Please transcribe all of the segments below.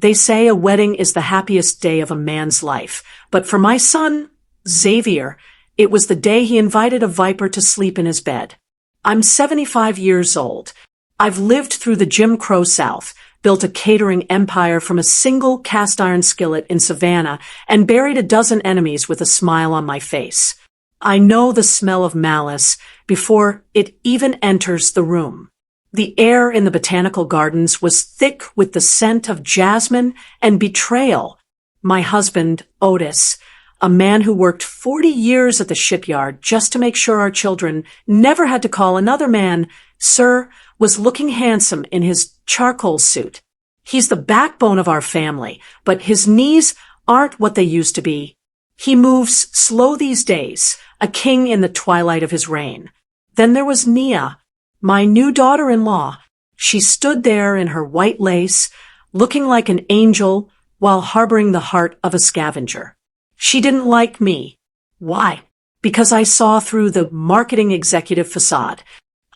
They say a wedding is the happiest day of a man's life, but for my son, Xavier, it was the day he invited a viper to sleep in his bed. I'm 75 years old. I've lived through the Jim Crow South, built a catering empire from a single cast iron skillet in Savannah, and buried a dozen enemies with a smile on my face. I know the smell of malice before it even enters the room. The air in the botanical gardens was thick with the scent of jasmine and betrayal. My husband, Otis, a man who worked 40 years at the shipyard just to make sure our children never had to call another man sir, was looking handsome in his charcoal suit. He's the backbone of our family, but his knees aren't what they used to be. He moves slow these days, a king in the twilight of his reign. Then there was Nia, my new daughter-in-law. She stood there in her white lace, looking like an angel while harboring the heart of a scavenger. She didn't like me. Why? Because I saw through the marketing executive facade.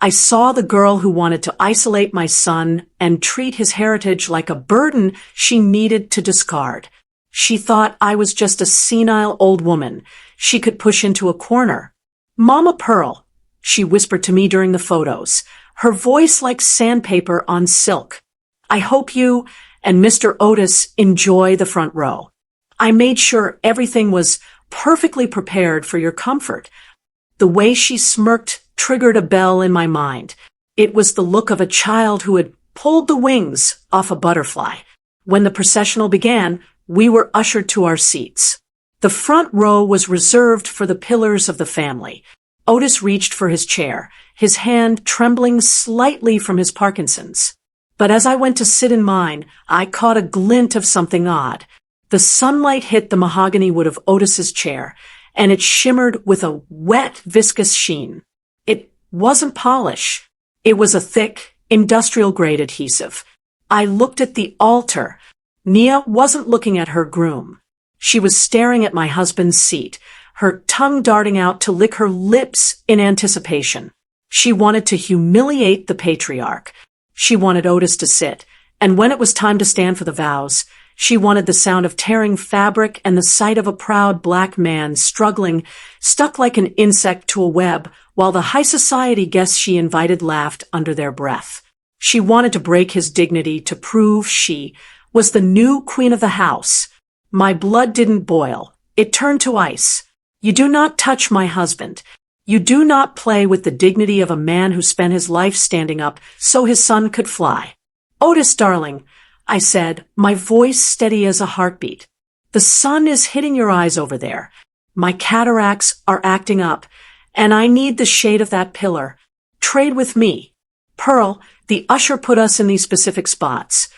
I saw the girl who wanted to isolate my son and treat his heritage like a burden she needed to discard. She thought I was just a senile old woman she could push into a corner. Mama Pearl, she whispered to me during the photos, her voice like sandpaper on silk. I hope you and Mr. Otis enjoy the front row. I made sure everything was perfectly prepared for your comfort. The way she smirked triggered a bell in my mind. It was the look of a child who had pulled the wings off a butterfly. When the processional began, we were ushered to our seats. The front row was reserved for the pillars of the family. Otis reached for his chair, his hand trembling slightly from his Parkinson's. But as I went to sit in mine, I caught a glint of something odd. The sunlight hit the mahogany wood of Otis's chair, and it shimmered with a wet, viscous sheen. It wasn't polish. It was a thick, industrial-grade adhesive. I looked at the altar. Nia wasn't looking at her groom. She was staring at my husband's seat, her tongue darting out to lick her lips in anticipation. She wanted to humiliate the patriarch. She wanted Otis to sit, and when it was time to stand for the vows, she wanted the sound of tearing fabric and the sight of a proud black man struggling, stuck like an insect to a web, while the high society guests she invited laughed under their breath. She wanted to break his dignity to prove she was the new queen of the house. My blood didn't boil. It turned to ice. You do not touch my husband. You do not play with the dignity of a man who spent his life standing up so his son could fly. Otis, darling, I said, my voice steady as a heartbeat. The sun is hitting your eyes over there. My cataracts are acting up, and I need the shade of that pillar. Trade with me. Pearl, the usher put us in these specific spots.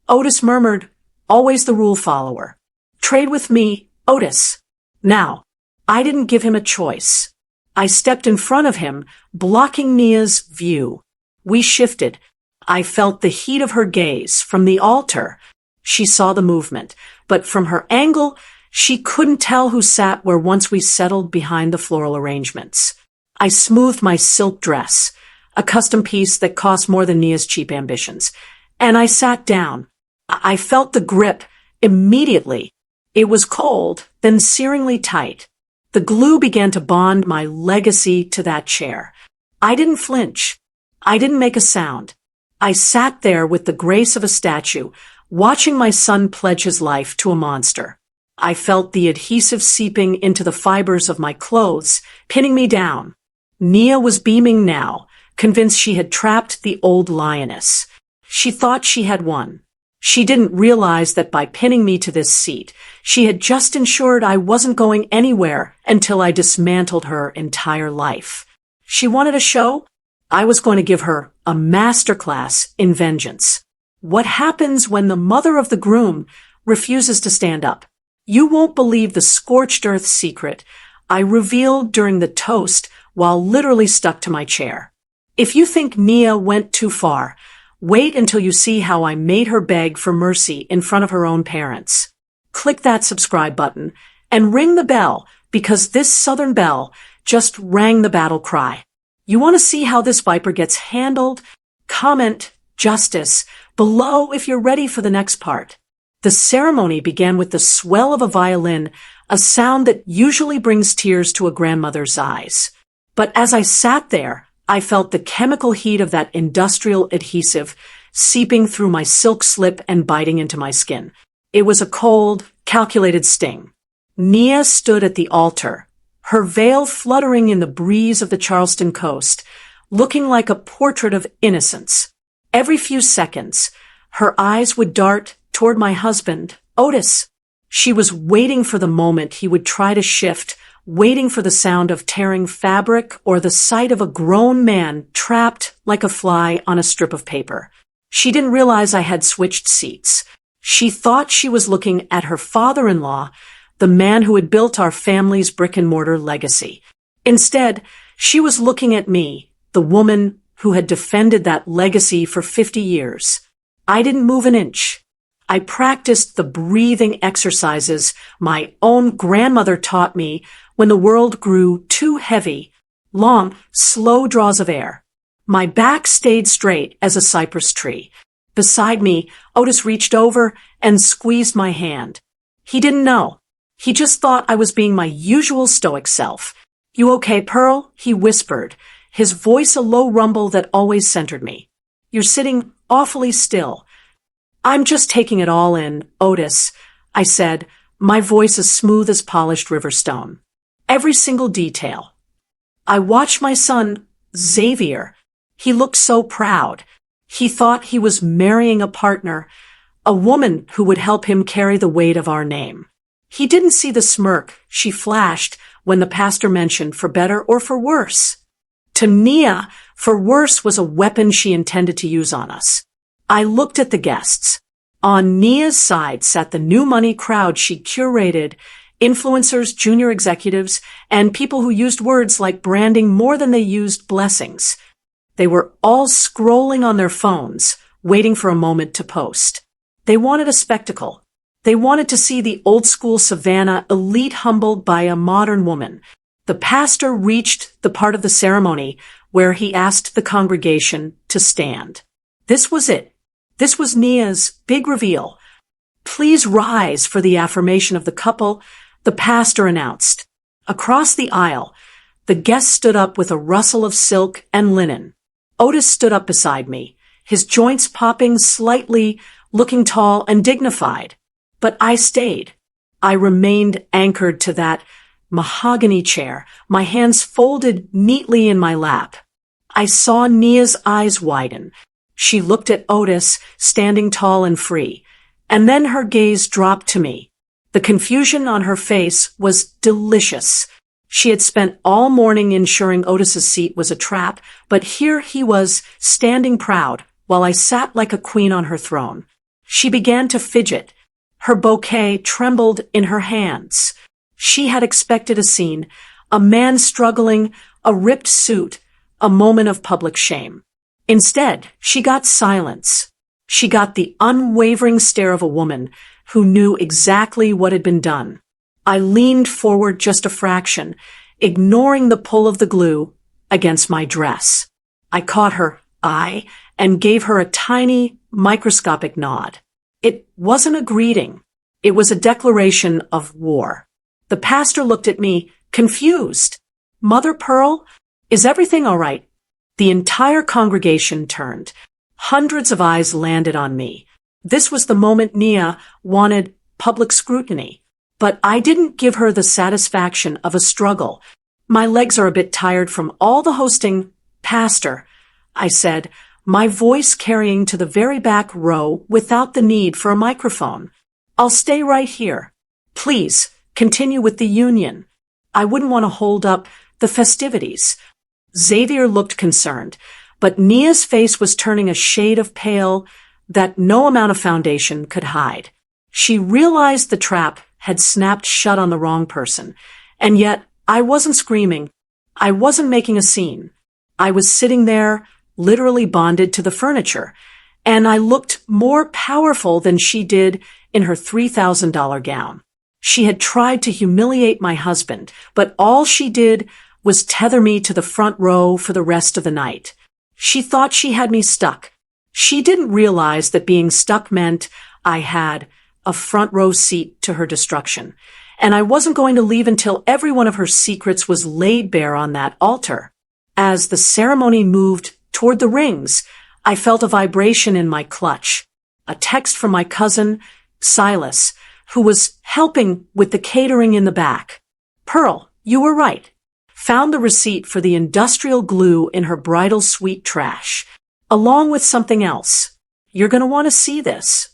Otis murmured, always the rule follower. Trade with me, Otis. Now, I didn't give him a choice. I stepped in front of him, blocking Nia's view. We shifted. I felt the heat of her gaze from the altar. She saw the movement, but from her angle, she couldn't tell who sat where once we settled behind the floral arrangements. I smoothed my silk dress, a custom piece that cost more than Nia's cheap ambitions, and I sat down. I felt the grip immediately. It was cold, then searingly tight. The glue began to bond my legacy to that chair. I didn't flinch. I didn't make a sound. I sat there with the grace of a statue, watching my son pledge his life to a monster. I felt the adhesive seeping into the fibers of my clothes, pinning me down. Nia was beaming now, convinced she had trapped the old lioness. She thought she had won. She didn't realize that by pinning me to this seat, she had just ensured I wasn't going anywhere until I dismantled her entire life. She wanted a show? I was going to give her a masterclass in vengeance. What happens when the mother of the groom refuses to stand up? You won't believe the scorched earth secret I revealed during the toast while literally stuck to my chair. If you think Nia went too far, wait until you see how I made her beg for mercy in front of her own parents. Click that subscribe button and ring the bell, because this Southern belle just rang the battle cry. You want to see how this viper gets handled? Comment justice below if you're ready for the next part. The ceremony began with the swell of a violin, a sound that usually brings tears to a grandmother's eyes. But as I sat there, I felt the chemical heat of that industrial adhesive seeping through my silk slip and biting into my skin. It was a cold, calculated sting. Nia stood at the altar, her veil fluttering in the breeze of the Charleston coast, looking like a portrait of innocence. Every few seconds, her eyes would dart toward my husband, Otis. She was waiting for the moment he would try to shift, waiting for the sound of tearing fabric or the sight of a grown man trapped like a fly on a strip of paper. She didn't realize I had switched seats. She thought she was looking at her father-in-law, the man who had built our family's brick-and-mortar legacy. Instead, she was looking at me, the woman who had defended that legacy for 50 years. I didn't move an inch. I practiced the breathing exercises my own grandmother taught me when the world grew too heavy, long, slow draws of air. My back stayed straight as a cypress tree. Beside me, Otis reached over and squeezed my hand. He didn't know. He just thought I was being my usual stoic self. "You okay, Pearl?" he whispered, his voice a low rumble that always centered me. "You're sitting awfully still." "I'm just taking it all in, Otis," I said, my voice as smooth as polished river stone. "Every single detail." I watched my son, Xavier. He looked so proud. He thought he was marrying a partner, a woman who would help him carry the weight of our name. He didn't see the smirk she flashed when the pastor mentioned for better or for worse. To Nia, for worse was a weapon she intended to use on us. I looked at the guests. On Nia's side sat the new money crowd she curated, influencers, junior executives, and people who used words like branding more than they used blessings. They were all scrolling on their phones, waiting for a moment to post. They wanted a spectacle. They wanted to see the old-school Savannah elite humbled by a modern woman. The pastor reached the part of the ceremony where he asked the congregation to stand. This was it. This was Nia's big reveal. "Please rise for the affirmation of the couple," the pastor announced. Across the aisle, the guests stood up with a rustle of silk and linen. Otis stood up beside me, his joints popping slightly, looking tall and dignified. But I stayed. I remained anchored to that mahogany chair, my hands folded neatly in my lap. I saw Nia's eyes widen. She looked at Otis, standing tall and free, and then her gaze dropped to me. The confusion on her face was delicious. She had spent all morning ensuring Otis's seat was a trap, but here he was, standing proud, while I sat like a queen on her throne. She began to fidget. Her bouquet trembled in her hands. She had expected a scene, a man struggling, a ripped suit, a moment of public shame. Instead, she got silence. She got the unwavering stare of a woman who knew exactly what had been done. I leaned forward just a fraction, ignoring the pull of the glue against my dress. I caught her eye and gave her a tiny, microscopic nod. It wasn't a greeting. It was a declaration of war. The pastor looked at me, confused. "Mother Pearl, is everything all right?" The entire congregation turned. Hundreds of eyes landed on me. This was the moment Nia wanted public scrutiny. But I didn't give her the satisfaction of a struggle. "My legs are a bit tired from all the hosting, Pastor," I said, my voice carrying to the very back row without the need for a microphone. "I'll stay right here. Please, continue with the union. I wouldn't want to hold up the festivities." Xavier looked concerned, but Nia's face was turning a shade of pale that no amount of foundation could hide. She realized the trap had snapped shut on the wrong person, and yet I wasn't screaming. I wasn't making a scene. I was sitting there, literally bonded to the furniture, and I looked more powerful than she did in her $3,000 gown. She had tried to humiliate my husband, but all she did was tether me to the front row for the rest of the night. She thought she had me stuck. She didn't realize that being stuck meant I had a front row seat to her destruction, and I wasn't going to leave until every one of her secrets was laid bare on that altar. As the ceremony moved toward the rings, I felt a vibration in my clutch. A text from my cousin, Silas, who was helping with the catering in the back. "Pearl, you were right. Found the receipt for the industrial glue in her bridal suite trash, along with something else. You're going to want to see this."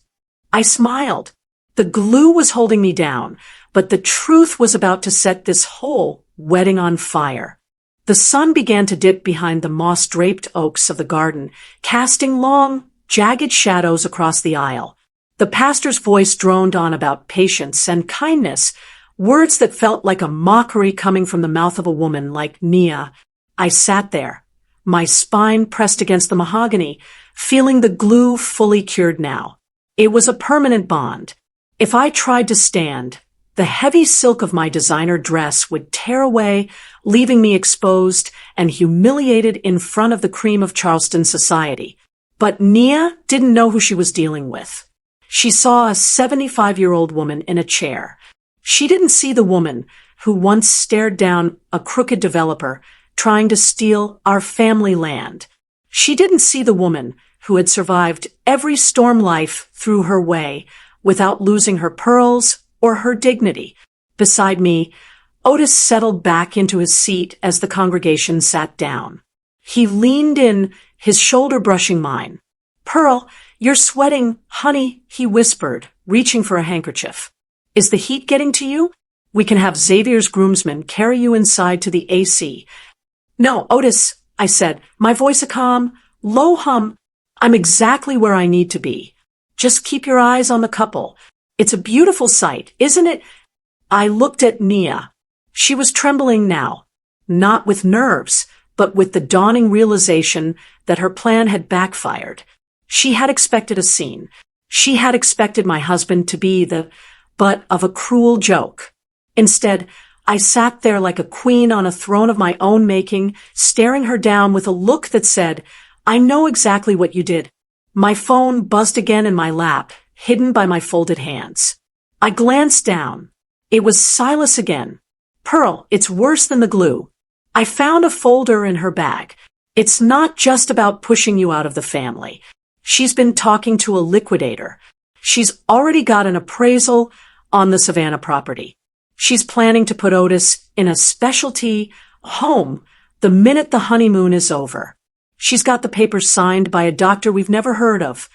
I smiled. The glue was holding me down, but the truth was about to set this whole wedding on fire. The sun began to dip behind the moss-draped oaks of the garden, casting long, jagged shadows across the aisle. The pastor's voice droned on about patience and kindness, words that felt like a mockery coming from the mouth of a woman like Nia. I sat there, my spine pressed against the mahogany, feeling the glue fully cured now. It was a permanent bond. If I tried to stand, the heavy silk of my designer dress would tear away, leaving me exposed and humiliated in front of the cream of Charleston society. But Nia didn't know who she was dealing with. She saw a 75-year-old woman in a chair. She didn't see the woman who once stared down a crooked developer trying to steal our family land. She didn't see the woman who had survived every storm life threw her way without losing her pearls or her dignity. Beside me, Otis settled back into his seat as the congregation sat down. He leaned in, his shoulder brushing mine. "Pearl, you're sweating, honey," he whispered, reaching for a handkerchief. "Is the heat getting to you? We can have Xavier's groomsmen carry you inside to the AC." "No, Otis," I said, my voice a calm, low hum. "I'm exactly where I need to be. Just keep your eyes on the couple. It's a beautiful sight, isn't it?" I looked at Nia. She was trembling now, not with nerves, but with the dawning realization that her plan had backfired. She had expected a scene. She had expected my husband to be the butt of a cruel joke. Instead, I sat there like a queen on a throne of my own making, staring her down with a look that said, "I know exactly what you did." My phone buzzed again in my lap, hidden by my folded hands. I glanced down. It was Silas again. "Pearl, it's worse than the glue. I found a folder in her bag. It's not just about pushing you out of the family. She's been talking to a liquidator. She's already got an appraisal on the Savannah property. She's planning to put Otis in a specialty home the minute the honeymoon is over. She's got the papers signed by a doctor we've never heard of."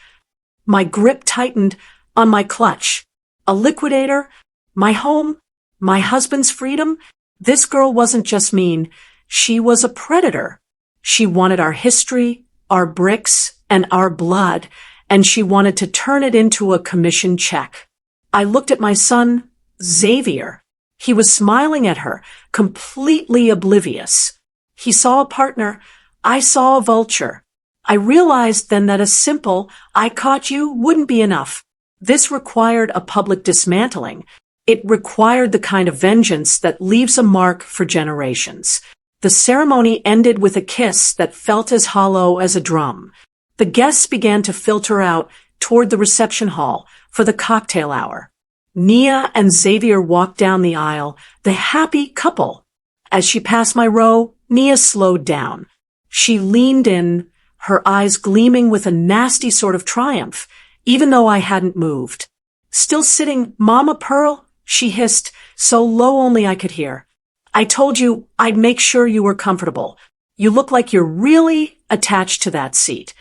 My grip tightened on my clutch. A liquidator? My home? My husband's freedom? This girl wasn't just mean. She was a predator. She wanted our history, our bricks, and our blood, and she wanted to turn it into a commission check. I looked at my son, Xavier. He was smiling at her, completely oblivious. He saw a partner. I saw a vulture. I realized then that a simple, "I caught you," wouldn't be enough. This required a public dismantling. It required the kind of vengeance that leaves a mark for generations. The ceremony ended with a kiss that felt as hollow as a drum. The guests began to filter out toward the reception hall for the cocktail hour. Nia and Xavier walked down the aisle, the happy couple. As she passed my row, Nia slowed down. She leaned in, her eyes gleaming with a nasty sort of triumph, even though I hadn't moved. "Still sitting, Mama Pearl?" she hissed, so low only I could hear. "I told you I'd make sure you were comfortable. You look like you're really attached to that seat."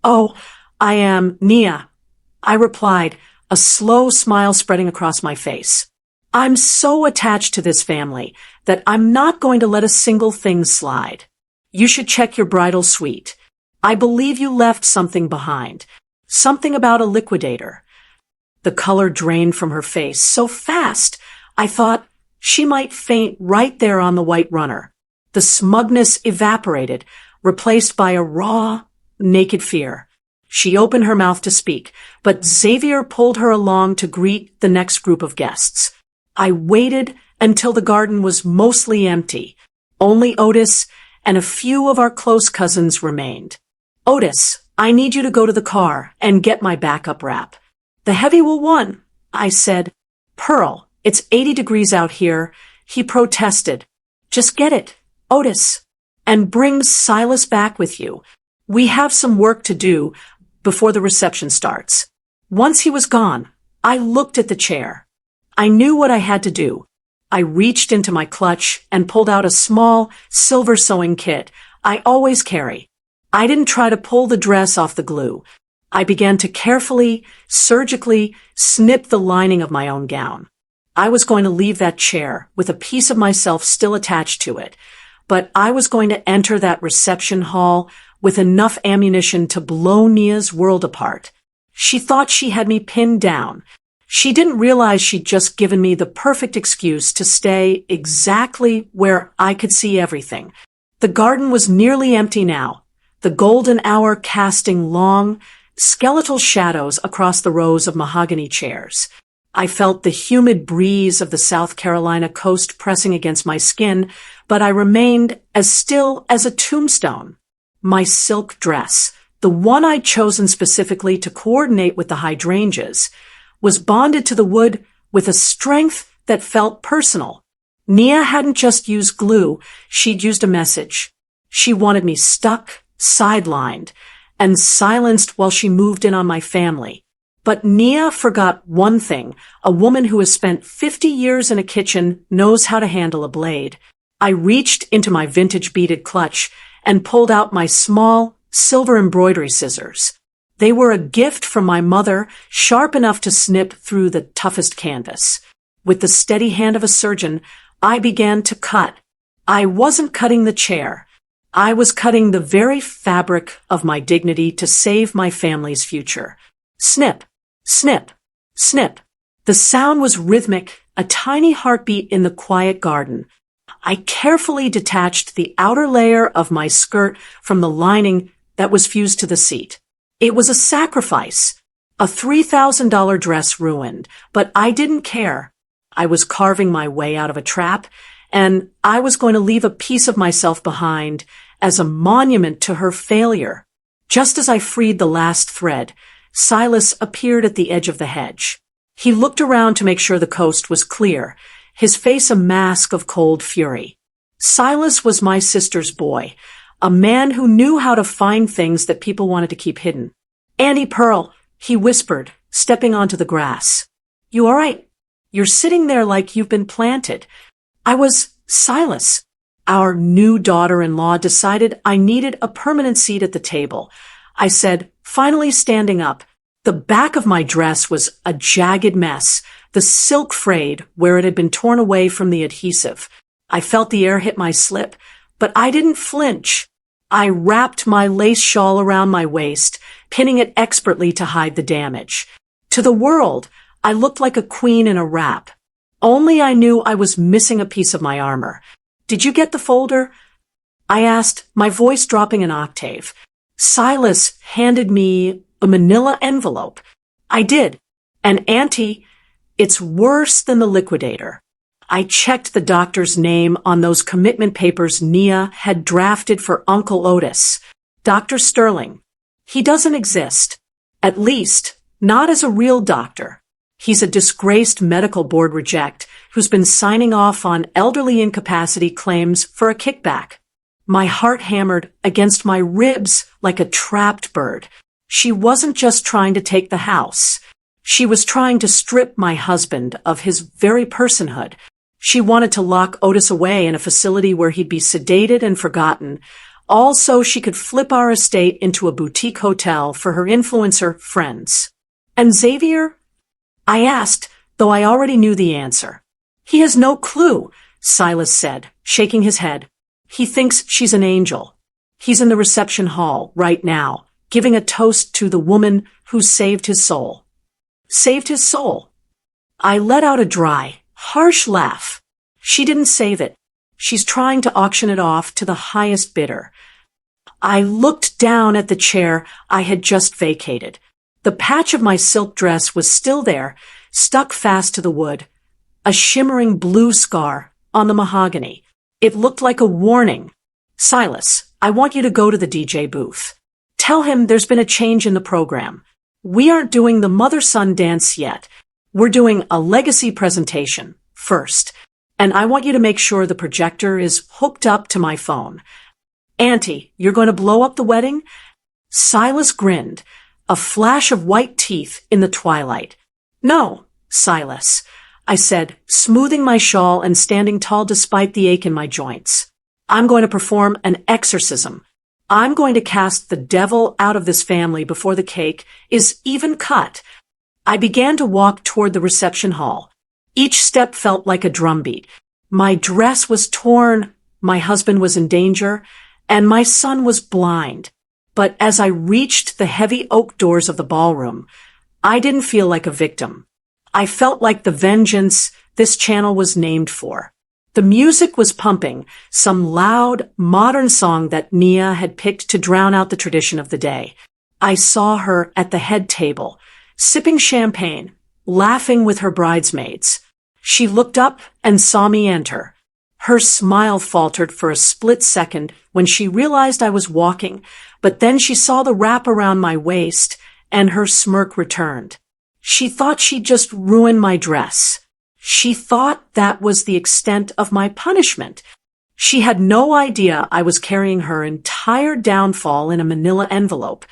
"Oh, I am, Nia," I replied, a slow smile spreading across my face. "I'm so attached to this family that I'm not going to let a single thing slide. You should check your bridal suite. I believe you left something behind. Something about a liquidator." The color drained from her face so fast, I thought she might faint right there on the white runner. The smugness evaporated, replaced by a raw, naked fear. She opened her mouth to speak, but Xavier pulled her along to greet the next group of guests. I waited until the garden was mostly empty. Only Otis and a few of our close cousins remained. "Otis, I need you to go to the car and get my backup wrap. The heavy will won, I said. Pearl, it's 80 degrees out here. He protested. Just get it, Otis. And bring Silas back with you. We have some work to do before the reception starts. Once he was gone, I looked at the chair. I knew what I had to do. I reached into my clutch and pulled out a small silver sewing kit I always carry. I didn't try to pull the dress off the glue. I began to carefully, surgically snip the lining of my own gown. I was going to leave that chair with a piece of myself still attached to it, but I was going to enter that reception hall with enough ammunition to blow Nia's world apart. She thought she had me pinned down. She didn't realize she'd just given me the perfect excuse to stay exactly where I could see everything. The garden was nearly empty now, the golden hour casting long, skeletal shadows across the rows of mahogany chairs. I felt the humid breeze of the South Carolina coast pressing against my skin, but I remained as still as a tombstone. My silk dress, the one I'd chosen specifically to coordinate with the hydrangeas, was bonded to the wood with a strength that felt personal. Nia hadn't just used glue, she'd used a message. She wanted me stuck, sidelined, and silenced while she moved in on my family. But Nia forgot one thing. A woman who has spent 50 years in a kitchen knows how to handle a blade. I reached into my vintage beaded clutch and pulled out my small, silver embroidery scissors. They were a gift from my mother, sharp enough to snip through the toughest canvas. With the steady hand of a surgeon, I began to cut. I wasn't cutting the chair. I was cutting the very fabric of my dignity to save my family's future. Snip, snip, snip. The sound was rhythmic, a tiny heartbeat in the quiet garden. I carefully detached the outer layer of my skirt from the lining that was fused to the seat. It was a sacrifice, a $3,000 dress ruined, but I didn't care. I was carving my way out of a trap, and I was going to leave a piece of myself behind as a monument to her failure. Just as I freed the last thread, Silas appeared at the edge of the hedge. He looked around to make sure the coast was clear, his face a mask of cold fury. Silas was my sister's boy, a man who knew how to find things that people wanted to keep hidden. Auntie Pearl, he whispered, stepping onto the grass. You all right? You're sitting there like you've been planted. I was Silas. Our new daughter-in-law decided I needed a permanent seat at the table. I said, finally standing up. The back of my dress was a jagged mess, the silk frayed where it had been torn away from the adhesive. I felt the air hit my slip, but I didn't flinch. I wrapped my lace shawl around my waist, pinning it expertly to hide the damage. To the world, I looked like a queen in a wrap. Only I knew I was missing a piece of my armor. Did you get the folder? I asked, my voice dropping an octave. Silas handed me a manila envelope. I did. And Auntie, it's worse than the liquidator. I checked the doctor's name on those commitment papers Nia had drafted for Uncle Otis. Dr. Sterling. He doesn't exist. At least, not as a real doctor. He's a disgraced medical board reject who's been signing off on elderly incapacity claims for a kickback. My heart hammered against my ribs like a trapped bird. She wasn't just trying to take the house. She was trying to strip my husband of his very personhood. She wanted to lock Otis away in a facility where he'd be sedated and forgotten, all so she could flip our estate into a boutique hotel for her influencer friends. And Xavier? I asked, though I already knew the answer. He has no clue, Silas said, shaking his head. He thinks she's an angel. He's in the reception hall right now, giving a toast to the woman who saved his soul. Saved his soul. I let out a dry, harsh laugh. She didn't save it. She's trying to auction it off to the highest bidder. I looked down at the chair I had just vacated. The patch of my silk dress was still there, stuck fast to the wood, a shimmering blue scar on the mahogany. It looked like a warning. Silas, I want you to go to the DJ booth. Tell him there's been a change in the program. We aren't doing the mother-son dance yet. We're doing a legacy presentation first, and I want you to make sure the projector is hooked up to my phone. Auntie, you're going to blow up the wedding? Silas grinned, a flash of white teeth in the twilight. No, Silas, I said, smoothing my shawl and standing tall despite the ache in my joints. I'm going to perform an exorcism. I'm going to cast the devil out of this family before the cake is even cut. I began to walk toward the reception hall. Each step felt like a drumbeat. My dress was torn, my husband was in danger, and my son was blind. But as I reached the heavy oak doors of the ballroom, I didn't feel like a victim. I felt like the vengeance this channel was named for. The music was pumping, some loud, modern song that Nia had picked to drown out the tradition of the day. I saw her at the head table, sipping champagne, laughing with her bridesmaids. She looked up and saw me enter. Her smile faltered for a split second when she realized I was walking, but then she saw the wrap around my waist, and her smirk returned. She thought she'd just ruined my dress. She thought that was the extent of my punishment. She had no idea I was carrying her entire downfall in a manila envelope.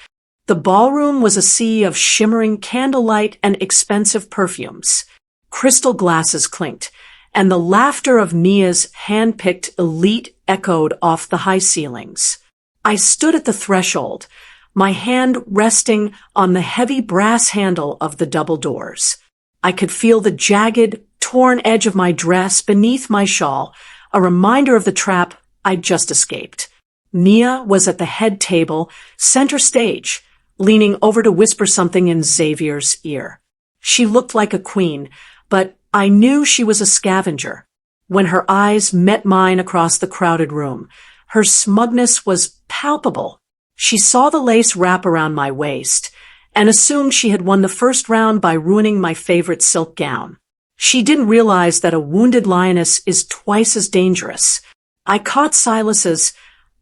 The ballroom was a sea of shimmering candlelight and expensive perfumes. Crystal glasses clinked, and the laughter of Nia's hand-picked elite echoed off the high ceilings. I stood at the threshold, my hand resting on the heavy brass handle of the double doors. I could feel the jagged, torn edge of my dress beneath my shawl, a reminder of the trap I'd just escaped. Nia was at the head table, center stage, leaning over to whisper something in Xavier's ear. She looked like a queen, but I knew she was a scavenger. When her eyes met mine across the crowded room, her smugness was palpable. She saw the lace wrap around my waist and assumed she had won the first round by ruining my favorite silk gown. She didn't realize that a wounded lioness is twice as dangerous. I caught Silas's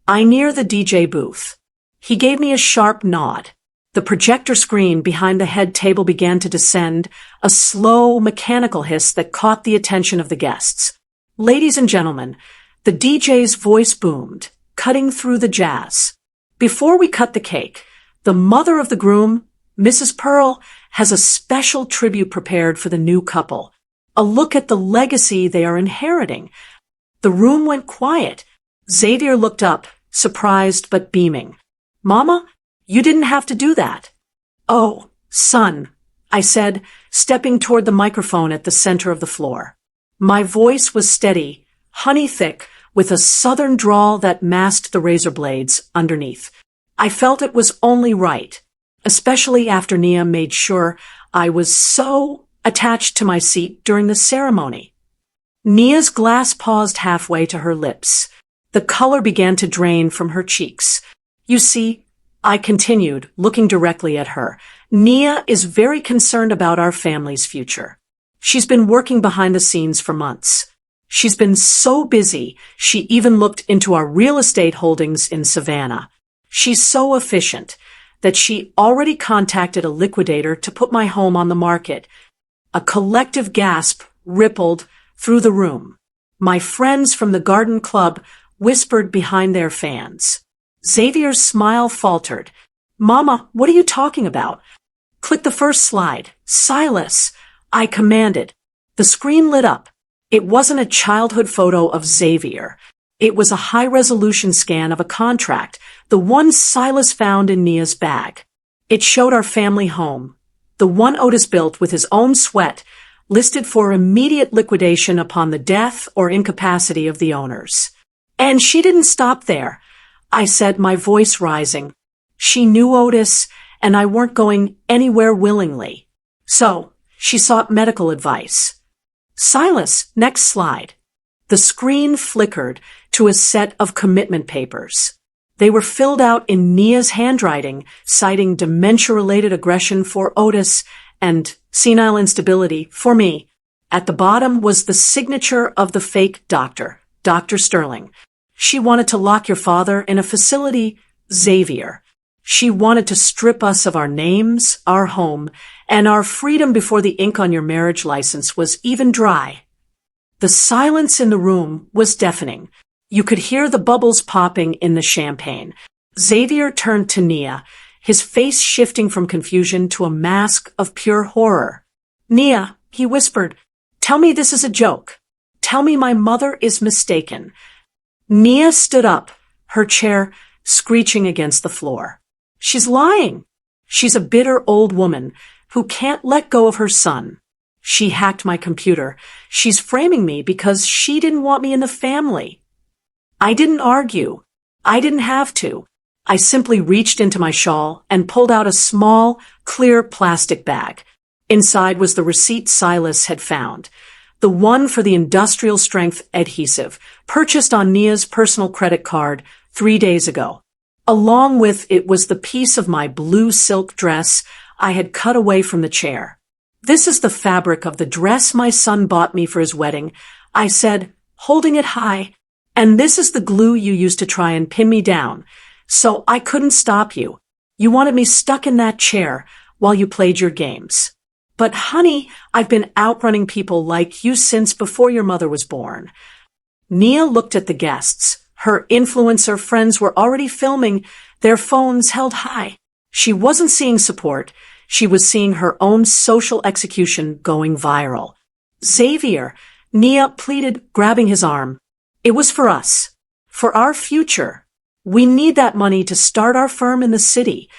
eye near the DJ booth. He gave me a sharp nod. The projector screen behind the head table began to descend, a slow, mechanical hiss that caught the attention of the guests. Ladies and gentlemen, the DJ's voice boomed, cutting through the jazz. Before we cut the cake, the mother of the groom, Mrs. Pearl, has a special tribute prepared for the new couple. A look at the legacy they are inheriting. The room went quiet. Xavier looked up, surprised but beaming. Mama, you didn't have to do that. Oh, son, I said, stepping toward the microphone at the center of the floor. My voice was steady, honey-thick, with a southern drawl that masked the razor blades underneath. I felt it was only right, especially after Nia made sure I was so attached to my seat during the ceremony. Nia's glass paused halfway to her lips. The color began to drain from her cheeks. You see, I continued, looking directly at her. Nia is very concerned about our family's future. She's been working behind the scenes for months. She's been so busy, she even looked into our real estate holdings in Savannah. She's so efficient that she already contacted a liquidator to put my home on the market. A collective gasp rippled through the room. My friends from the garden club whispered behind their fans. Xavier's smile faltered. Mama, what are you talking about? Click the first slide. Silas, I commanded. The screen lit up. It wasn't a childhood photo of Xavier. It was a high-resolution scan of a contract, the one Silas found in Nia's bag. It showed our family home, the one Otis built with his own sweat, listed for immediate liquidation upon the death or incapacity of the owners. And she didn't stop there, I said, my voice rising. She knew Otis, and I weren't going anywhere willingly. So, she sought medical advice. Silas, next slide. The screen flickered to a set of commitment papers. They were filled out in Nia's handwriting, citing dementia-related aggression for Otis and senile instability for me. At the bottom was the signature of the fake doctor, Dr. Sterling. She wanted to lock your father in a facility, Xavier. She wanted to strip us of our names, our home, and our freedom before the ink on your marriage license was even dry. The silence in the room was deafening. You could hear the bubbles popping in the champagne. Xavier turned to Nia, his face shifting from confusion to a mask of pure horror. "Nia," he whispered, "tell me this is a joke. Tell me my mother is mistaken." Nia stood up, her chair screeching against the floor. "She's lying. She's a bitter old woman who can't let go of her son. She hacked my computer. She's framing me because she didn't want me in the family." I didn't argue. I didn't have to. I simply reached into my shawl and pulled out a small, clear plastic bag. Inside was the receipt Silas had found, the one for the industrial-strength adhesive, purchased on Nia's personal credit card 3 days ago. Along with it was the piece of my blue silk dress I had cut away from the chair. "This is the fabric of the dress my son bought me for his wedding," I said, holding it high. "And this is the glue you used to try and pin me down, so I couldn't stop you. You wanted me stuck in that chair while you played your games. But honey, I've been outrunning people like you since before your mother was born." Nia looked at the guests. Her influencer friends were already filming, their phones held high. She wasn't seeing support. She was seeing her own social execution going viral. "Xavier," Nia pleaded, grabbing his arm. "It was for us. For our future. We need that money to start our firm in the city."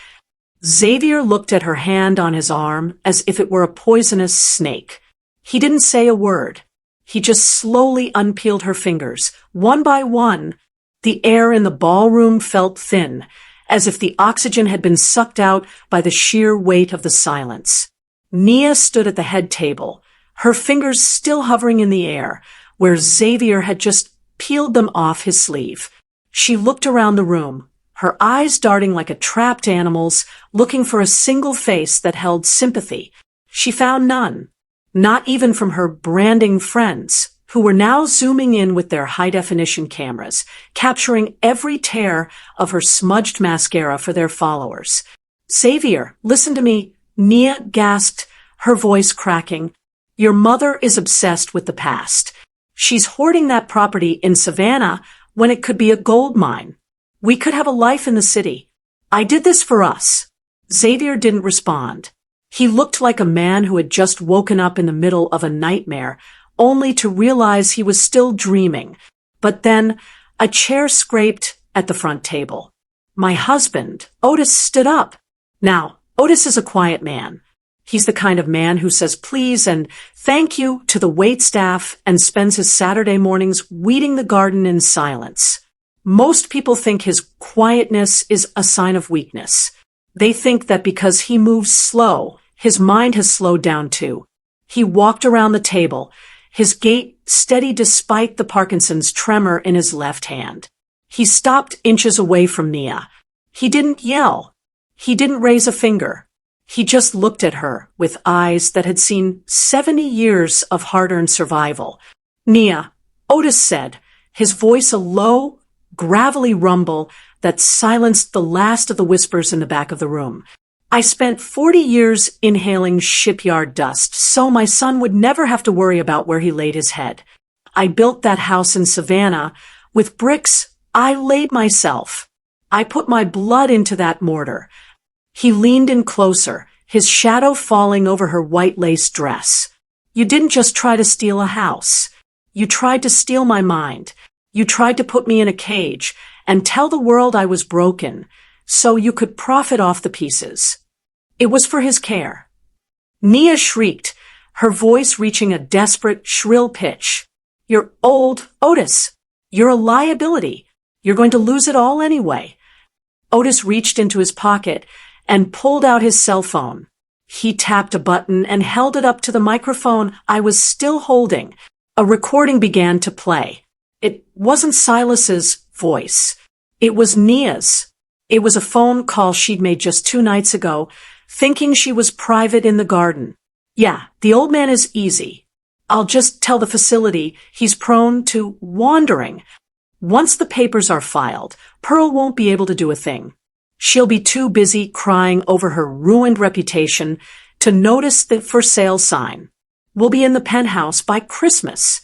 Xavier looked at her hand on his arm as if it were a poisonous snake. He didn't say a word. He just slowly unpeeled her fingers, one by one. The air in the ballroom felt thin, as if the oxygen had been sucked out by the sheer weight of the silence. Nia stood at the head table, her fingers still hovering in the air, where Xavier had just peeled them off his sleeve. She looked around the room, her eyes darting like a trapped animal's, looking for a single face that held sympathy. She found none, not even from her branding friends, who were now zooming in with their high-definition cameras, capturing every tear of her smudged mascara for their followers. "Xavier, listen to me," Nia gasped, her voice cracking. "Your mother is obsessed with the past. She's hoarding that property in Savannah when it could be a gold mine. We could have a life in the city. I did this for us." Xavier didn't respond. He looked like a man who had just woken up in the middle of a nightmare, only to realize he was still dreaming. But then a chair scraped at the front table. My husband, Otis, stood up. Now, Otis is a quiet man. He's the kind of man who says please and thank you to the waitstaff and spends his Saturday mornings weeding the garden in silence. Most people think his quietness is a sign of weakness. They think that because he moves slow, his mind has slowed down too. He walked around the table, his gait steady despite the Parkinson's tremor in his left hand. He stopped inches away from Nia. He didn't yell. He didn't raise a finger. He just looked at her with eyes that had seen 70 years of hard-earned survival. "Nia," Otis said, his voice a low, gravelly rumble that silenced the last of the whispers in the back of the room. "I spent 40 years inhaling shipyard dust so my son would never have to worry about where he laid his head. I built that house in Savannah with bricks I laid myself. I put my blood into that mortar." He leaned in closer, his shadow falling over her white lace dress. "You didn't just try to steal a house. You tried to steal my mind. You tried to put me in a cage and tell the world I was broken, so you could profit off the pieces. It was for his care." Nia shrieked, her voice reaching a desperate, shrill pitch. "You're old, Otis. You're a liability. You're going to lose it all anyway." Otis reached into his pocket and pulled out his cell phone. He tapped a button and held it up to the microphone I was still holding. A recording began to play. It wasn't Silas's voice. It was Nia's. It was a phone call she'd made just 2 nights ago, thinking she was private in the garden. "Yeah, the old man is easy. I'll just tell the facility he's prone to wandering. Once the papers are filed, Pearl won't be able to do a thing. She'll be too busy crying over her ruined reputation to notice the for sale sign. We'll be in the penthouse by Christmas.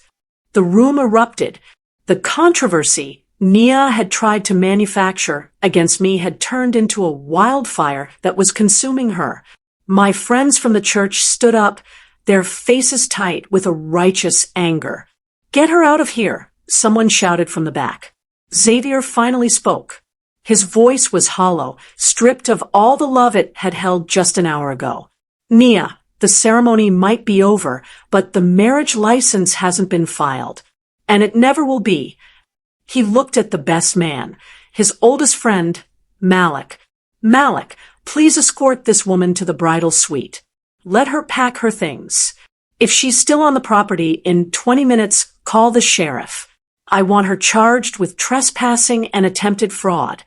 The room erupted. The controversy Nia had tried to manufacture against me had turned into a wildfire that was consuming her. My friends from the church stood up, their faces tight with a righteous anger. "Get her out of here," someone shouted from the back. Xavier finally spoke. His voice was hollow, stripped of all the love it had held just an hour ago. "Nia, the ceremony might be over, but the marriage license hasn't been filed. And it never will be." He looked at the best man, his oldest friend, Malik. "Malik, please escort this woman to the bridal suite. Let her pack her things. If she's still on the property in 20 minutes, call the sheriff. I want her charged with trespassing and attempted fraud."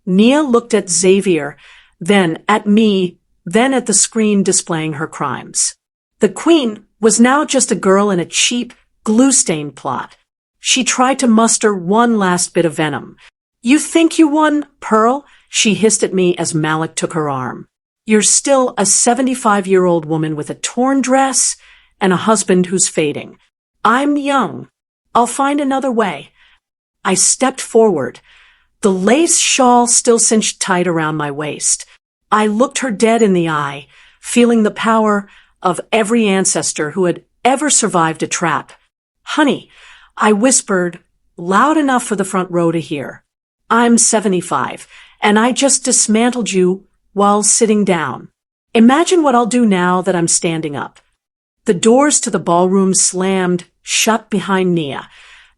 Nia looked at Xavier, then at me, then at the screen displaying her crimes. The queen was now just a girl in a cheap, glue-stained plot. She tried to muster one last bit of venom. "You think you won, Pearl?" she hissed at me as Malik took her arm. "You're still a 75-year-old woman with a torn dress and a husband who's fading. I'm young. I'll find another way." I stepped forward, the lace shawl still cinched tight around my waist. I looked her dead in the eye, feeling the power of every ancestor who had ever survived a trap. "Honey," I whispered, loud enough for the front row to hear. "I'm 75, and I just dismantled you while sitting down. Imagine what I'll do now that I'm standing up." The doors to the ballroom slammed shut behind Nia,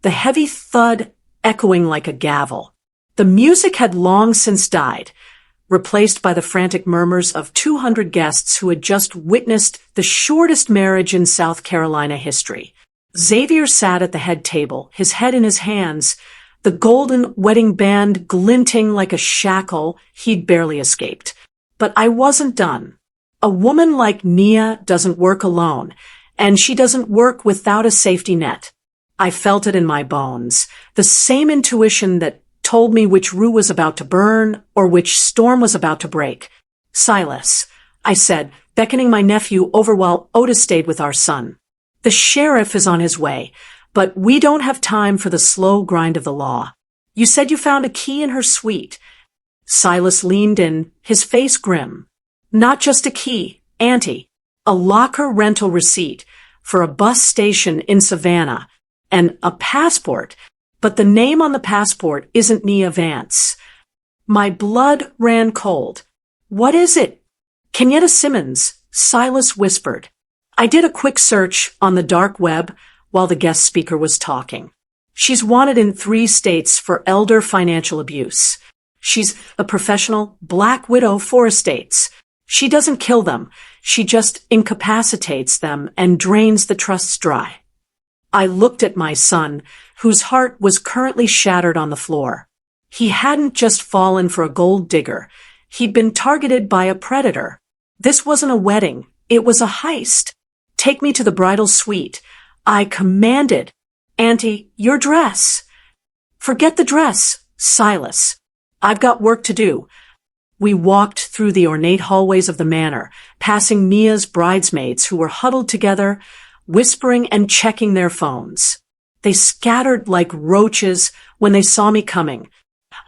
the heavy thud echoing like a gavel. The music had long since died, replaced by the frantic murmurs of 200 guests who had just witnessed the shortest marriage in South Carolina history. Xavier sat at the head table, his head in his hands, the golden wedding band glinting like a shackle he'd barely escaped. But I wasn't done. A woman like Nia doesn't work alone, and she doesn't work without a safety net. I felt it in my bones, the same intuition that told me which rue was about to burn or which storm was about to break. "Silas," I said, beckoning my nephew over while Otis stayed with our son. "The sheriff is on his way, but we don't have time for the slow grind of the law. You said you found a key in her suite." Silas leaned in, his face grim. "Not just a key, Auntie. A locker rental receipt for a bus station in Savannah, and a passport, but the name on the passport isn't Nia Vance." My blood ran cold. "What is it?" "Kenyatta Simmons," Silas whispered. I did a quick search on the dark web while the guest speaker was talking. "She's wanted in 3 states for elder financial abuse. She's a professional black widow for estates. She doesn't kill them. She just incapacitates them and drains the trusts dry." I looked at my son, whose heart was currently shattered on the floor. He hadn't just fallen for a gold digger. He'd been targeted by a predator. This wasn't a wedding. It was a heist. "Take me to the bridal suite," I commanded. "Auntie, your dress." "Forget the dress, Silas. I've got work to do." We walked through the ornate hallways of the manor, passing Nia's bridesmaids who were huddled together, whispering and checking their phones. They scattered like roaches when they saw me coming.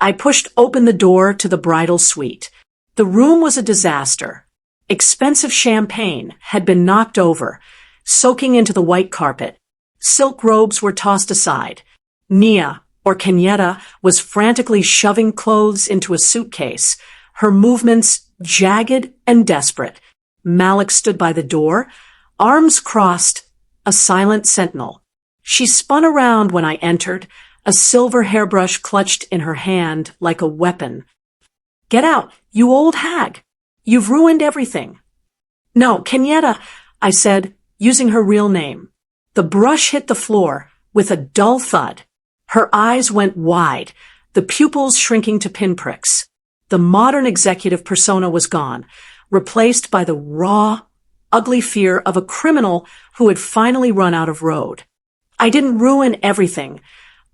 I pushed open the door to the bridal suite. The room was a disaster. Expensive champagne had been knocked over, soaking into the white carpet. Silk robes were tossed aside. Nia, or Kenyatta, was frantically shoving clothes into a suitcase, her movements jagged and desperate. Malik stood by the door, arms crossed, a silent sentinel. She spun around when I entered, a silver hairbrush clutched in her hand like a weapon. "Get out, you old hag! You've ruined everything." "No, Kenyatta," I said, using her real name. The brush hit the floor with a dull thud. Her eyes went wide, the pupils shrinking to pinpricks. The modern executive persona was gone, replaced by the raw, ugly fear of a criminal who had finally run out of road. "I didn't ruin everything,"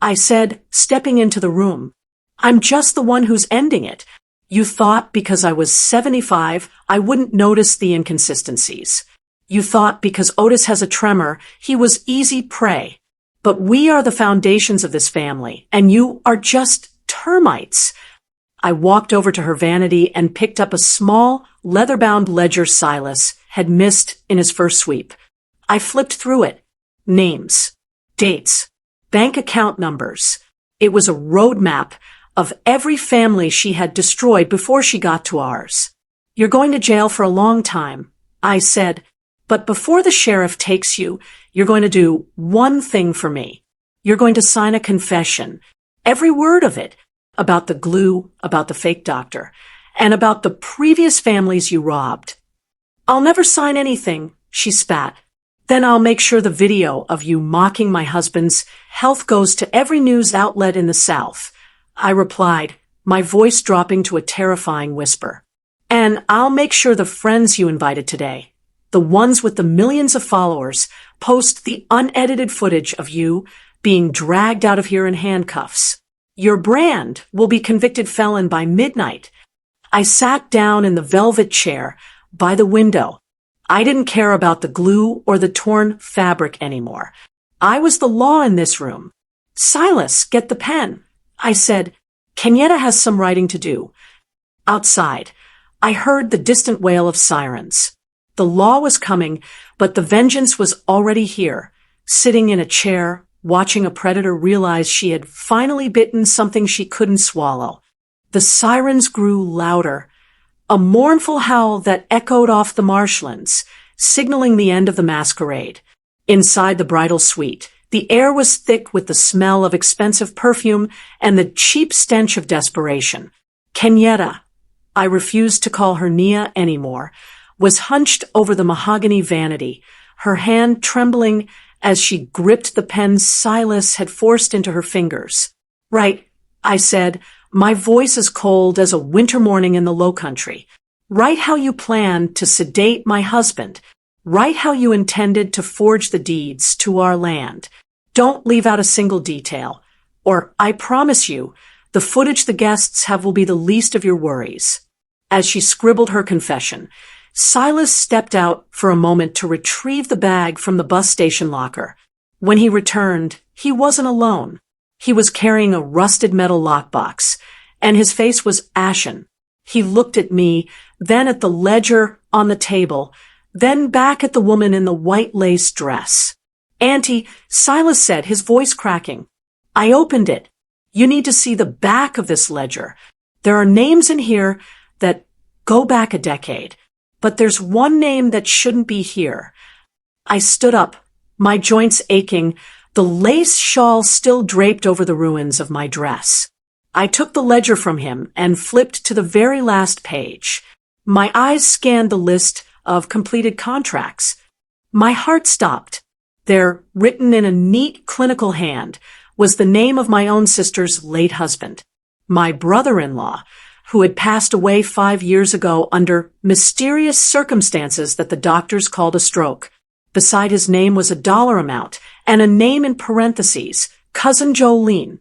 I said, stepping into the room. "I'm just the one who's ending it. You thought because I was 75, I wouldn't notice the inconsistencies. You thought because Otis has a tremor, he was easy prey. But we are the foundations of this family, and you are just termites. I walked over to her vanity and picked up a small, leather-bound ledger Silas had missed in his first sweep. I flipped through it. Names, dates, bank account numbers. It was a roadmap of every family she had destroyed before she got to ours. You're going to jail for a long time, I said, but before the sheriff takes you, you're going to do one thing for me. You're going to sign a confession, every word of it, about the glue, about the fake doctor, and about the previous families you robbed. I'll never sign anything, she spat. Then I'll make sure the video of you mocking my husband's health goes to every news outlet in the South. I replied, my voice dropping to a terrifying whisper. And I'll make sure the friends you invited today, the ones with the millions of followers, post the unedited footage of you being dragged out of here in handcuffs. Your brand will be convicted felon by midnight. I sat down in the velvet chair by the window. I didn't care about the glue or the torn fabric anymore. I was the law in this room. Silas, get the pen. I said, Kenyatta has some writing to do. Outside, I heard the distant wail of sirens. The law was coming, but the vengeance was already here, sitting in a chair, watching a predator realize she had finally bitten something she couldn't swallow. The sirens grew louder, a mournful howl that echoed off the marshlands, signaling the end of the masquerade. Inside the bridal suite, the air was thick with the smell of expensive perfume and the cheap stench of desperation. Kenyatta, I refused to call her Nia anymore, was hunched over the mahogany vanity, her hand trembling as she gripped the pen Silas had forced into her fingers. Right, I said, my voice as cold as a winter morning in the Low Country. Write how you planned to sedate my husband. Write how you intended to forge the deeds to our land. Don't leave out a single detail. Or, I promise you, the footage the guests have will be the least of your worries. As she scribbled her confession, Silas stepped out for a moment to retrieve the bag from the bus station locker. When he returned, he wasn't alone. He was carrying a rusted metal lockbox, and his face was ashen. He looked at me, then at the ledger on the table, then back at the woman in the white lace dress. Auntie, Silas said, his voice cracking. I opened it. You need to see the back of this ledger. There are names in here that go back a decade. But there's one name that shouldn't be here. I stood up, my joints aching, the lace shawl still draped over the ruins of my dress. I took the ledger from him and flipped to the very last page. My eyes scanned the list of completed contracts. My heart stopped. There, written in a neat clinical hand, was the name of my own sister's late husband, my brother-in-law, who had passed away 5 years ago under mysterious circumstances that the doctors called a stroke. Beside his name was a dollar amount and a name in parentheses, Cousin Jolene.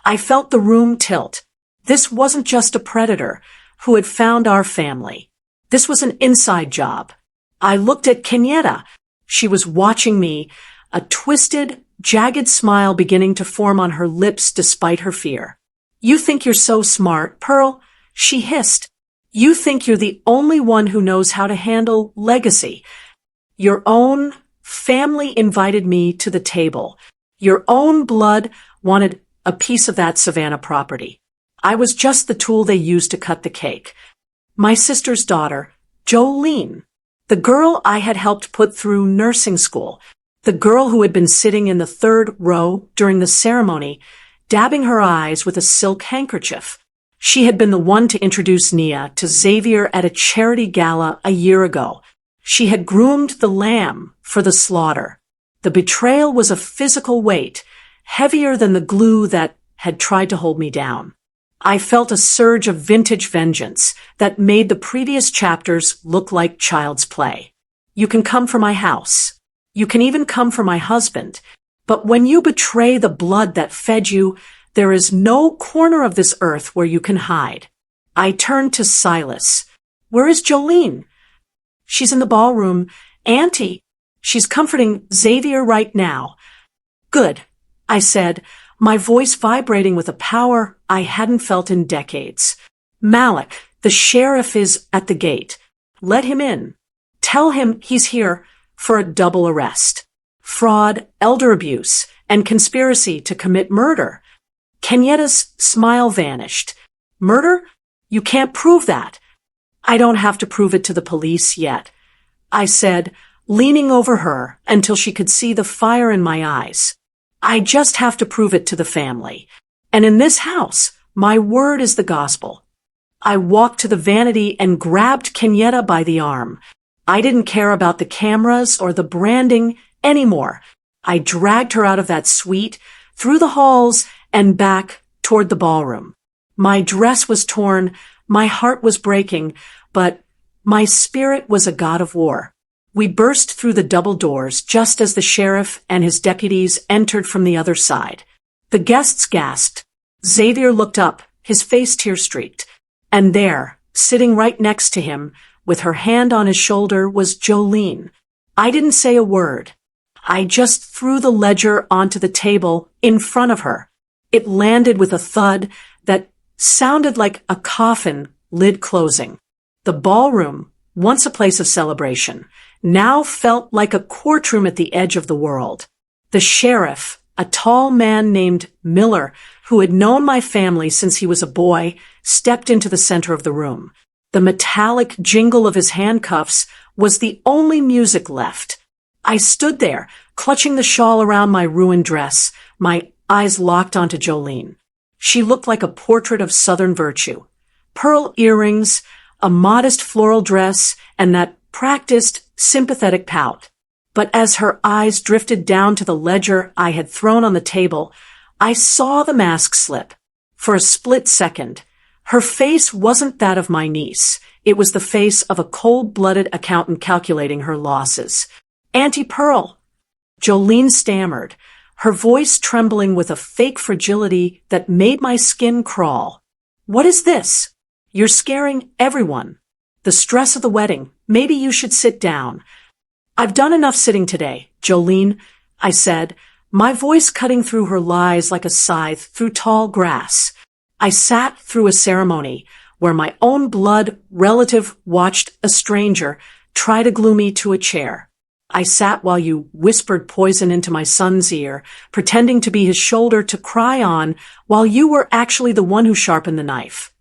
I felt the room tilt. This wasn't just a predator who had found our family. This was an inside job. I looked at Kenyatta. She was watching me, a twisted, jagged smile beginning to form on her lips despite her fear. You think you're so smart, Pearl? She hissed. You think you're the only one who knows how to handle legacy. Your own family invited me to the table. Your own blood wanted a piece of that Savannah property. I was just the tool they used to cut the cake. My sister's daughter, Jolene, the girl I had helped put through nursing school, the girl who had been sitting in the third row during the ceremony, dabbing her eyes with a silk handkerchief. She had been the one to introduce Nia to Xavier at a charity gala a year ago. She had groomed the lamb for the slaughter. The betrayal was a physical weight, heavier than the glue that had tried to hold me down. I felt a surge of vintage vengeance that made the previous chapters look like child's play. You can come for my house. You can even come for my husband. But when you betray the blood that fed you, there is no corner of this earth where you can hide. I turned to Silas. Where is Jolene? She's in the ballroom. Auntie, she's comforting Xavier right now. Good, I said, my voice vibrating with a power I hadn't felt in decades. Malik, the sheriff is at the gate. Let him in. Tell him he's here for a double arrest. Fraud, elder abuse, and conspiracy to commit murder. Kenyatta's smile vanished. Murder? You can't prove that. I don't have to prove it to the police yet, I said, leaning over her until she could see the fire in my eyes. I just have to prove it to the family. And in this house, my word is the gospel. I walked to the vanity and grabbed Kenyatta by the arm. I didn't care about the cameras or the branding anymore. I dragged her out of that suite, through the halls, and back toward the ballroom. My dress was torn, my heart was breaking, but my spirit was a god of war. We burst through the double doors just as the sheriff and his deputies entered from the other side. The guests gasped. Xavier looked up, his face tear-streaked. And there, sitting right next to him, with her hand on his shoulder, was Jolene. I didn't say a word. I just threw the ledger onto the table in front of her. It landed with a thud that sounded like a coffin lid closing. The ballroom, once a place of celebration, now felt like a courtroom at the edge of the world. The sheriff, a tall man named Miller, who had known my family since he was a boy, stepped into the center of the room. The metallic jingle of his handcuffs was the only music left. I stood there, clutching the shawl around my ruined dress, my eyes locked onto Jolene. She looked like a portrait of Southern virtue. Pearl earrings, a modest floral dress, and that practiced, sympathetic pout. But as her eyes drifted down to the ledger I had thrown on the table, I saw the mask slip. For a split second, her face wasn't that of my niece. It was the face of a cold-blooded accountant calculating her losses. Auntie Pearl, Jolene stammered, her voice trembling with a fake fragility that made my skin crawl. What is this? You're scaring everyone. The stress of the wedding. Maybe you should sit down. I've done enough sitting today, Jolene, I said, my voice cutting through her lies like a scythe through tall grass. I sat through a ceremony where my own blood relative watched a stranger try to glue me to a chair. I sat while you whispered poison into my son's ear, pretending to be his shoulder to cry on, while you were actually the one who sharpened the knife.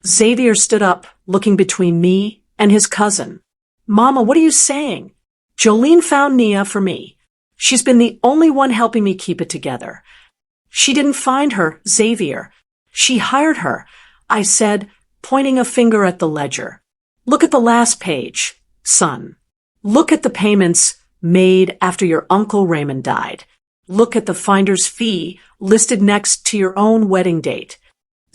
Xavier stood up, looking between me and his cousin. Mama, what are you saying? Jolene found Nia for me. She's been the only one helping me keep it together. She didn't find her, Xavier. She hired her, I said, pointing a finger at the ledger. Look at the last page, son. Look at the payments made after your Uncle Raymond died. Look at the finder's fee listed next to your own wedding date.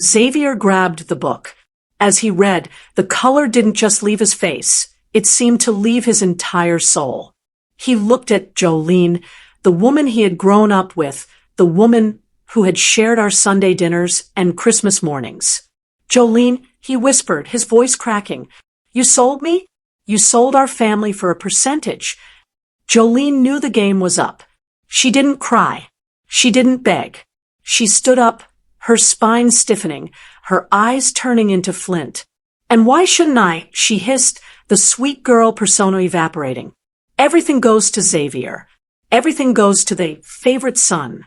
Xavier grabbed the book. As he read, the color didn't just leave his face. It seemed to leave his entire soul. He looked at Jolene, the woman he had grown up with, the woman who had shared our Sunday dinners and Christmas mornings. Jolene, he whispered, his voice cracking, you sold me? You sold our family for a percentage. Jolene knew the game was up. She didn't cry. She didn't beg. She stood up, her spine stiffening, her eyes turning into flint. And why shouldn't I? She hissed, the sweet girl persona evaporating. Everything goes to Xavier. Everything goes to the favorite son.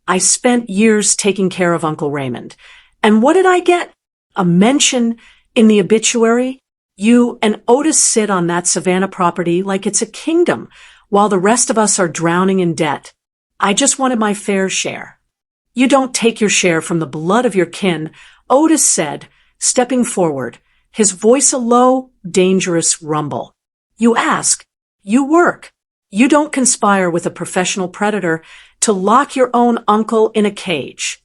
I spent years taking care of Uncle Raymond. And what did I get? A mention in the obituary? You and Otis sit on that Savannah property like it's a kingdom, while the rest of us are drowning in debt. I just wanted my fair share. You don't take your share from the blood of your kin, Otis said, stepping forward, his voice a low, dangerous rumble. You ask. You work. You don't conspire with a professional predator to lock your own uncle in a cage.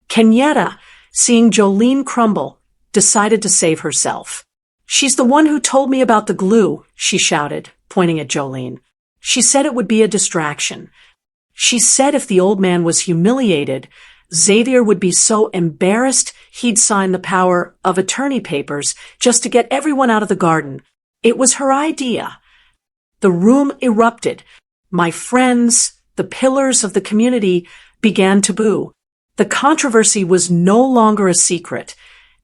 Kenyatta, seeing Jolene crumble, decided to save herself. She's the one who told me about the glue, she shouted, pointing at Jolene. She said it would be a distraction. She said if the old man was humiliated, Xavier would be so embarrassed he'd sign the power of attorney papers just to get everyone out of the garden. It was her idea. The room erupted. My friends, the pillars of the community, began to boo. The controversy was no longer a secret.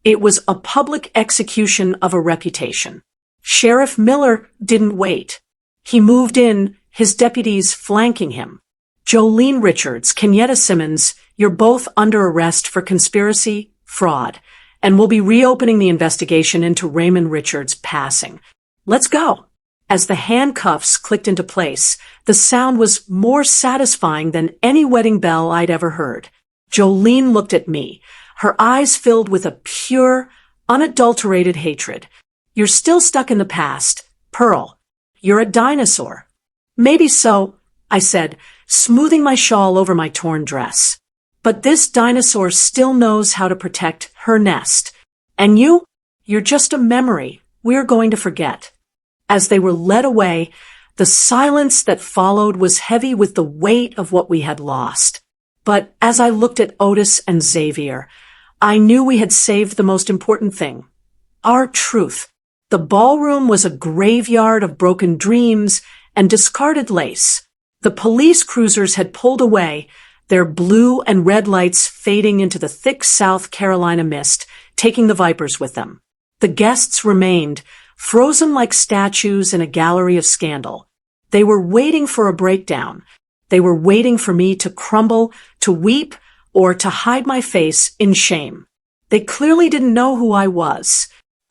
It was a public execution of a reputation. Sheriff Miller didn't wait. He moved in, his deputies flanking him. Jolene Richards, Kenyatta Simmons, you're both under arrest for conspiracy, fraud, and we'll be reopening the investigation into Raymond Richards' passing. Let's go. As the handcuffs clicked into place, the sound was more satisfying than any wedding bell I'd ever heard. Jolene looked at me, her eyes filled with a pure, unadulterated hatred. You're still stuck in the past, Pearl. You're a dinosaur. Maybe so, I said, smoothing my shawl over my torn dress. But this dinosaur still knows how to protect her nest. And you're just a memory we're going to forget. As they were led away, the silence that followed was heavy with the weight of what we had lost. But as I looked at Otis and Xavier, I knew we had saved the most important thing, our truth. The ballroom was a graveyard of broken dreams and discarded lace. The police cruisers had pulled away, their blue and red lights fading into the thick South Carolina mist, taking the vipers with them. The guests remained, frozen like statues in a gallery of scandal. They were waiting for a breakdown. They were waiting for me to crumble, to weep, or to hide my face in shame. They clearly didn't know who I was.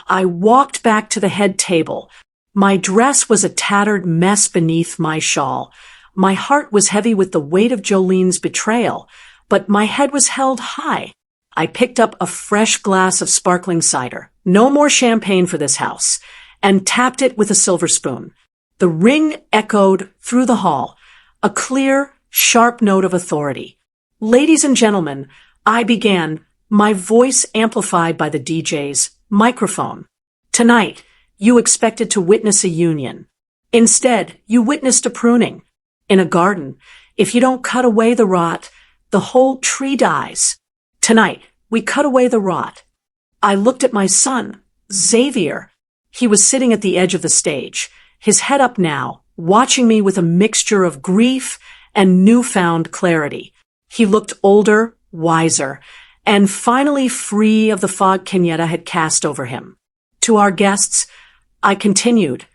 I walked back to the head table. My dress was a tattered mess beneath my shawl. My heart was heavy with the weight of Jolene's betrayal, but my head was held high. I picked up a fresh glass of sparkling cider, no more champagne for this house, and tapped it with a silver spoon. The ring echoed through the hall, a clear, sharp note of authority. Ladies and gentlemen, I began, my voice amplified by the DJ's microphone. Tonight, you expected to witness a union. Instead, you witnessed a pruning. In a garden, if you don't cut away the rot, the whole tree dies. Tonight, we cut away the rot. I looked at my son, Xavier. He was sitting at the edge of the stage, his head up now, watching me with a mixture of grief and newfound clarity. He looked older, wiser, and finally free of the fog Kenyatta had cast over him. To our guests, I continued.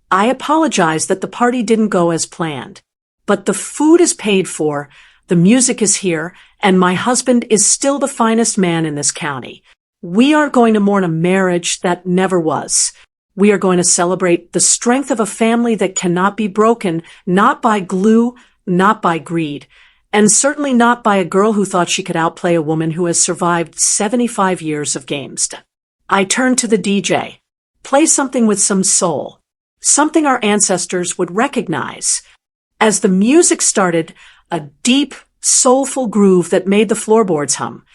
I apologize that the party didn't go as planned. But the food is paid for, the music is here, and my husband is still the finest man in this county. We are going to mourn a marriage that never was. We are going to celebrate the strength of a family that cannot be broken, not by glue, not by greed, and certainly not by a girl who thought she could outplay a woman who has survived 75 years of games. I turned to the DJ. Play something with some soul. Something our ancestors would recognize. As the music started, a deep, soulful groove that made the floorboards hum,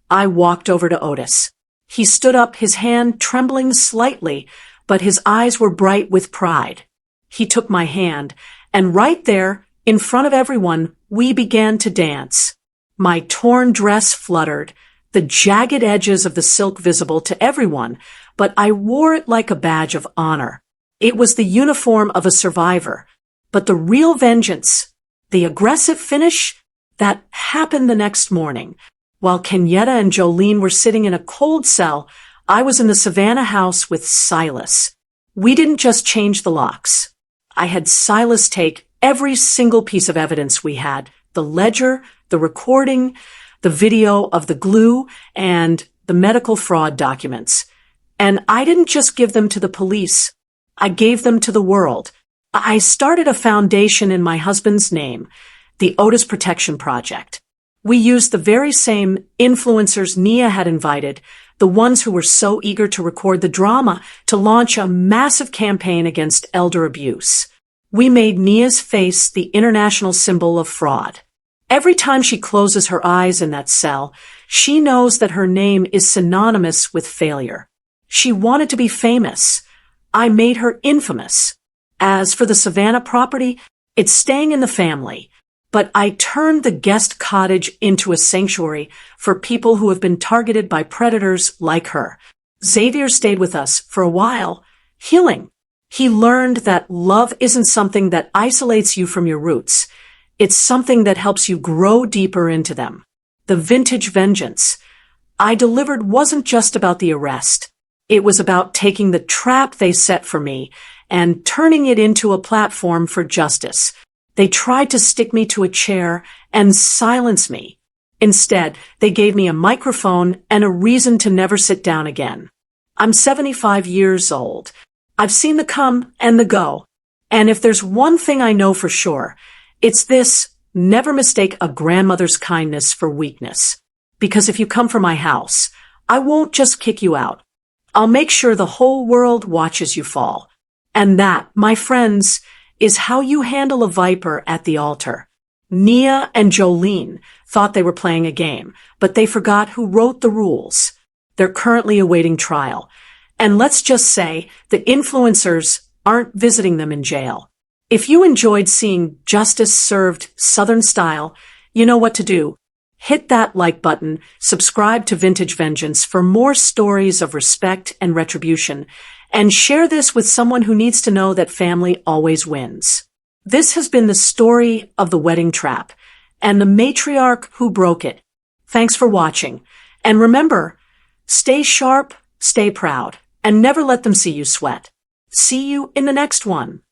I walked over to Otis. He stood up, his hand trembling slightly, but his eyes were bright with pride. He took my hand, and right there, in front of everyone, we began to dance. My torn dress fluttered, the jagged edges of the silk visible to everyone, but I wore it like a badge of honor. It was the uniform of a survivor. But the real vengeance, the aggressive finish, that happened the next morning. While Kenyatta and Jolene were sitting in a cold cell, I was in the Savannah house with Silas. We didn't just change the locks. I had Silas take every single piece of evidence we had, the ledger, the recording, the video of the glue, and the medical fraud documents. And I didn't just give them to the police. I gave them to the world. I started a foundation in my husband's name, the Otis Protection Project. We used the very same influencers Nia had invited, the ones who were so eager to record the drama, to launch a massive campaign against elder abuse. We made Nia's face the international symbol of fraud. Every time she closes her eyes in that cell, she knows that her name is synonymous with failure. She wanted to be famous. I made her infamous. As for the Savannah property, it's staying in the family. but I turned the guest cottage into a sanctuary for people who have been targeted by predators like her. Xavier stayed with us for a while, healing. He learned that love isn't something that isolates you from your roots. It's something that helps you grow deeper into them. The vintage vengeance I delivered wasn't just about the arrest. It was about taking the trap they set for me and turning it into a platform for justice. They tried to stick me to a chair and silence me. Instead, they gave me a microphone and a reason to never sit down again. I'm 75 years old. I've seen the come and the go. And if there's one thing I know for sure, it's this: never mistake a grandmother's kindness for weakness. Because if you come for my house, I won't just kick you out. I'll make sure the whole world watches you fall. And that, my friends, is how you handle a viper at the altar. Nia and Jolene thought they were playing a game, but they forgot who wrote the rules. They're currently awaiting trial. And let's just say the influencers aren't visiting them in jail. If you enjoyed seeing justice served Southern style, you know what to do. Hit that like button, subscribe to Vintage Vengeance for more stories of respect and retribution, and share this with someone who needs to know that family always wins. This has been the story of the wedding trap and the matriarch who broke it. Thanks for watching. And remember, stay sharp, stay proud, and never let them see you sweat. See you in the next one.